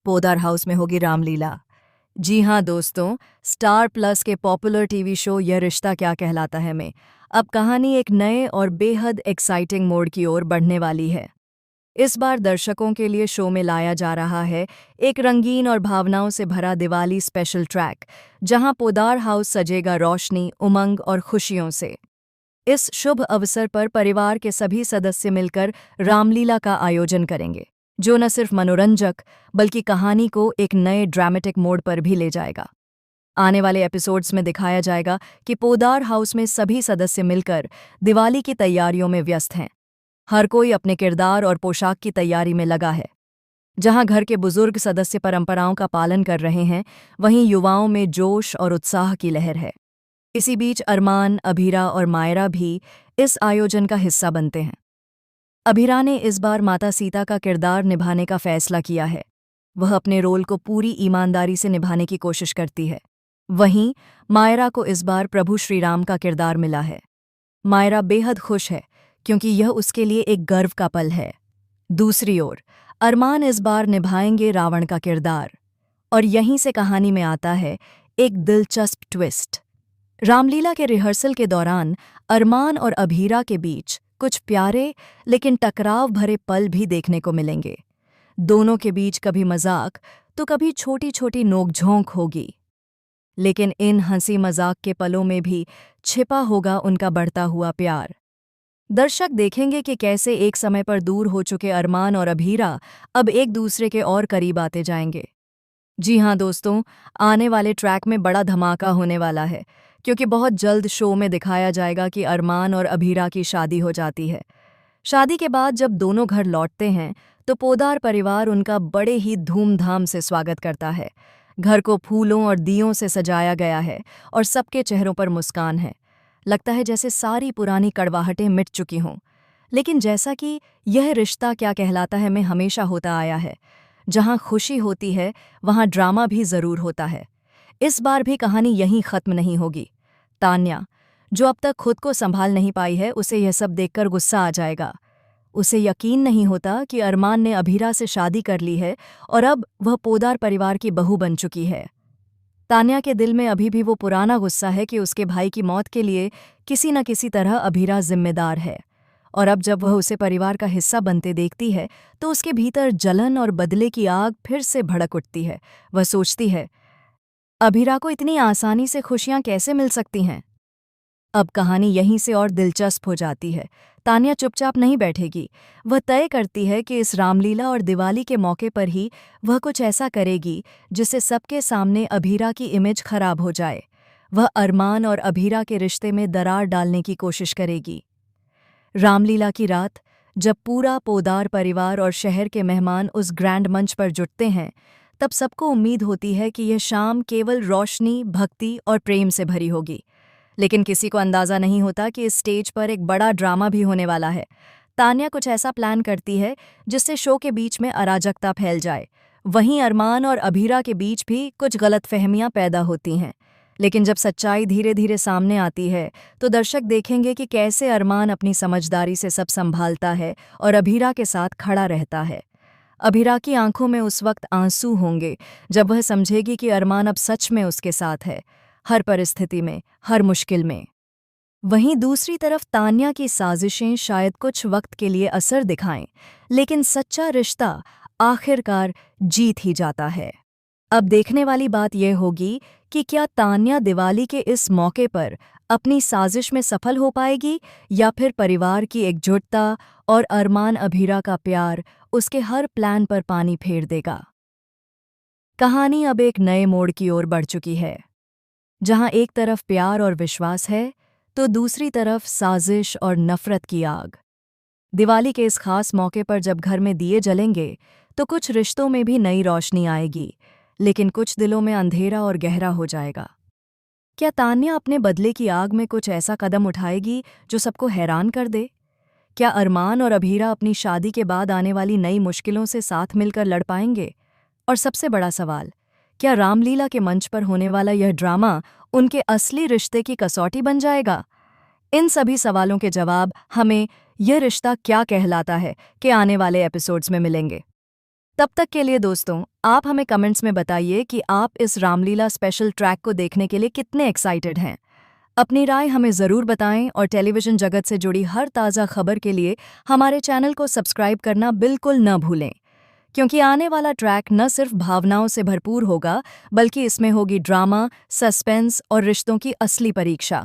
Poddar house में होगी रामलीला। जी हाँ दोस्तों, स्टार प्लस के पॉपुलर टीवी शो यह रिश्ता क्या कहलाता है में अब कहानी एक नए और बेहद एक्साइटिंग मोड़ की ओर बढ़ने वाली है। इस बार दर्शकों के लिए शो में लाया जा रहा है एक रंगीन और भावनाओं से भरा दिवाली स्पेशल ट्रैक, जहां पोदार हाउस सजेगा रोशनी, उमंग और खुशियों से। इस शुभ अवसर पर परिवार के सभी सदस्य मिलकर रामलीला का आयोजन करेंगे, जो न सिर्फ मनोरंजक बल्कि कहानी को एक नए ड्रामेटिक मोड़ पर भी ले जाएगा। आने वाले एपिसोड्स में दिखाया जाएगा कि पोदार हाउस में सभी सदस्य मिलकर दिवाली की तैयारियों में व्यस्त हैं। हर कोई अपने किरदार और पोशाक की तैयारी में लगा है। जहां घर के बुजुर्ग सदस्य परंपराओं का पालन कर रहे हैं, वहीं युवाओं में जोश और उत्साह की लहर है। इसी बीच अरमान, अभीरा और मायरा भी इस आयोजन का हिस्सा बनते हैं। अभीरा ने इस बार माता सीता का किरदार निभाने का फैसला किया है। वह अपने रोल को पूरी ईमानदारी से निभाने की कोशिश करती है। वहीं मायरा को इस बार प्रभु श्री राम का किरदार मिला है। मायरा बेहद खुश है क्योंकि यह उसके लिए एक गर्व का पल है। दूसरी ओर अरमान इस बार निभाएंगे रावण का किरदार, और यहीं से कहानी में आता है एक दिलचस्प ट्विस्ट। रामलीला के रिहर्सल के दौरान अरमान और अभीरा के बीच कुछ प्यारे लेकिन टकराव भरे पल भी देखने को मिलेंगे। दोनों के बीच कभी मजाक तो कभी छोटी छोटी नोकझोंक होगी, लेकिन इन हंसी मजाक के पलों में भी छिपा होगा उनका बढ़ता हुआ प्यार। दर्शक देखेंगे कि कैसे एक समय पर दूर हो चुके अरमान और अभीरा अब एक दूसरे के और करीब आते जाएंगे। जी हाँ दोस्तों, आने वाले ट्रैक में बड़ा धमाका होने वाला है, क्योंकि बहुत जल्द शो में दिखाया जाएगा कि अरमान और अभीरा की शादी हो जाती है। शादी के बाद जब दोनों घर लौटते हैं तो पोदार परिवार उनका बड़े ही धूमधाम से स्वागत करता है। घर को फूलों और दियों से सजाया गया है और सबके चेहरों पर मुस्कान है। लगता है जैसे सारी पुरानी कड़वाहटें मिट चुकी हों। लेकिन जैसा कि यह रिश्ता क्या कहलाता है में हमेशा होता आया है, जहां खुशी होती है वहां ड्रामा भी जरूर होता है। इस बार भी कहानी यहीं खत्म नहीं होगी। तान्या, जो अब तक खुद को संभाल नहीं पाई है, उसे यह सब देखकर गुस्सा आ जाएगा। उसे यकीन नहीं होता कि अरमान ने अभीरा से शादी कर ली है और अब वह पोदार परिवार की बहू बन चुकी है। तान्या के दिल में अभी भी वो पुराना गुस्सा है कि उसके भाई की मौत के लिए किसी न किसी तरह अभीरा जिम्मेदार है, और अब जब वह उसे परिवार का हिस्सा बनते देखती है तो उसके भीतर जलन और बदले की आग फिर से भड़क उठती है। वह सोचती है, अभीरा को इतनी आसानी से खुशियां कैसे मिल सकती हैं। अब कहानी यहीं से और दिलचस्प हो जाती है। तान्या चुपचाप नहीं बैठेगी। वह तय करती है कि इस रामलीला और दिवाली के मौके पर ही वह कुछ ऐसा करेगी जिससे सबके सामने अभीरा की इमेज खराब हो जाए। वह अरमान और अभीरा के रिश्ते में दरार डालने की कोशिश करेगी। रामलीला की रात, जब पूरा पोदार परिवार और शहर के मेहमान उस ग्रैंड मंच पर जुटते हैं, तब सबको उम्मीद होती है कि यह शाम केवल रोशनी, भक्ति और प्रेम से भरी होगी। लेकिन किसी को अंदाजा नहीं होता कि इस स्टेज पर एक बड़ा ड्रामा भी होने वाला है। तान्या कुछ ऐसा प्लान करती है जिससे शो के बीच में अराजकता फैल जाए। वहीं अरमान और अभीरा के बीच भी कुछ गलतफहमियां पैदा होती हैं। लेकिन जब सच्चाई धीरे धीरे सामने आती है तो दर्शक देखेंगे कि कैसे अरमान अपनी समझदारी से सब संभालता है और अभीरा के साथ खड़ा रहता है। अभीरा की आंखों में उस वक्त आंसू होंगे जब वह समझेगी कि अरमान अब सच में उसके साथ है, हर परिस्थिति में, हर मुश्किल में। वहीं दूसरी तरफ तान्या की साजिशें शायद कुछ वक्त के लिए असर दिखाएं, लेकिन सच्चा रिश्ता आखिरकार जीत ही जाता है। अब देखने वाली बात यह होगी कि क्या तान्या दिवाली के इस मौके पर अपनी साजिश में सफल हो पाएगी, या फिर परिवार की एकजुटता और अरमान अभीरा का प्यार उसके हर प्लान पर पानी फेर देगा। कहानी अब एक नए मोड़ की ओर बढ़ चुकी है, जहां एक तरफ प्यार और विश्वास है तो दूसरी तरफ साजिश और नफरत की आग। दिवाली के इस खास मौके पर जब घर में दिए जलेंगे तो कुछ रिश्तों में भी नई रोशनी आएगी, लेकिन कुछ दिलों में अंधेरा और गहरा हो जाएगा। क्या तान्या अपने बदले की आग में कुछ ऐसा कदम उठाएगी जो सबको हैरान कर दे? क्या अरमान और अभीरा अपनी शादी के बाद आने वाली नई मुश्किलों से साथ मिलकर लड़ पाएंगे? और सबसे बड़ा सवाल, क्या रामलीला के मंच पर होने वाला यह ड्रामा उनके असली रिश्ते की कसौटी बन जाएगा? इन सभी सवालों के जवाब हमें यह रिश्ता क्या कहलाता है कि आने वाले एपिसोड्स में मिलेंगे। तब तक के लिए दोस्तों, आप हमें कमेंट्स में बताइए कि आप इस रामलीला स्पेशल ट्रैक को देखने के लिए कितने एक्साइटेड हैं। अपनी राय हमें ज़रूर बताएं और टेलीविज़न जगत से जुड़ी हर ताज़ा खबर के लिए हमारे चैनल को सब्सक्राइब करना बिल्कुल न भूलें, क्योंकि आने वाला ट्रैक न सिर्फ भावनाओं से भरपूर होगा, बल्कि इसमें होगी ड्रामा, सस्पेंस और रिश्तों की असली परीक्षा।